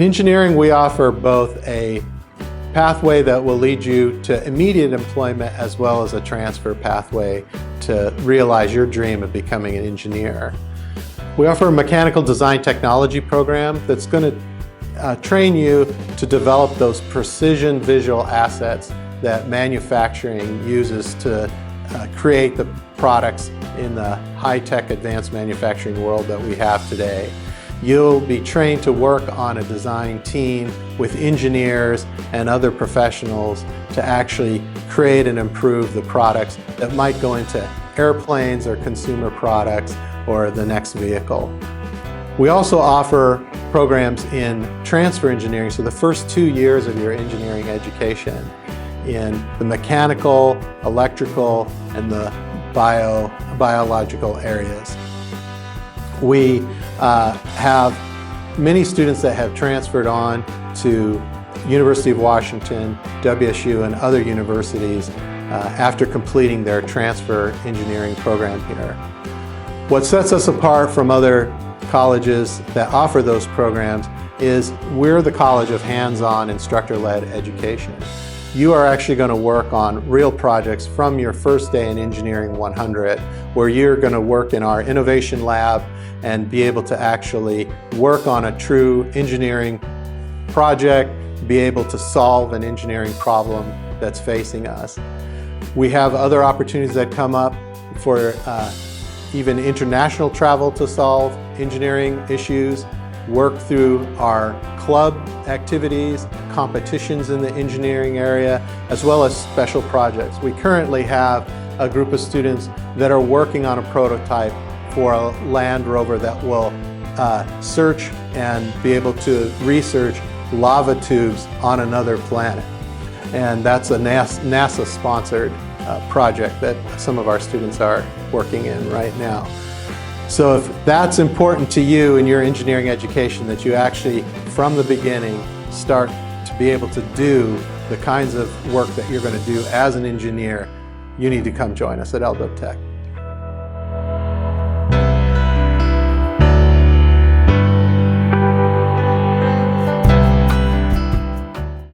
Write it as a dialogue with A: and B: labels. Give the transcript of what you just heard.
A: In engineering, we offer both a pathway that will lead you to immediate employment as well as a transfer pathway to realize your dream of becoming an engineer. We offer a mechanical design technology program that's going to train you to develop those precision visual assets that manufacturing uses to create the products in the high-tech advanced manufacturing world that we have today. You'll be trained to work on a design team with engineers and other professionals to actually create and improve the products that might go into airplanes or consumer products or the next vehicle. We also offer programs in transfer engineering, so the first 2 years of your engineering education in the mechanical, electrical, and the biological areas. We have many students that have transferred on to University of Washington, WSU, and other universities after completing their transfer engineering program here. What sets us apart from other colleges that offer those programs is we're the college of hands-on instructor-led education. You are actually going to work on real projects from your first day in Engineering 100, where you're going to work in our innovation lab and be able to actually work on a true engineering project, be able to solve an engineering problem that's facing us. We have other opportunities that come up for even international travel to solve engineering issues, work through our club activities, competitions in the engineering area, as well as special projects. We currently have a group of students that are working on a prototype for a Land Rover that will search and be able to research lava tubes on another planet. And that's a NASA-sponsored project that some of our students are working in right now. So if that's important to you in your engineering education, that you actually, from the beginning, start to be able to do the kinds of work that you're going to do as an engineer, you need to come join us at LWTech.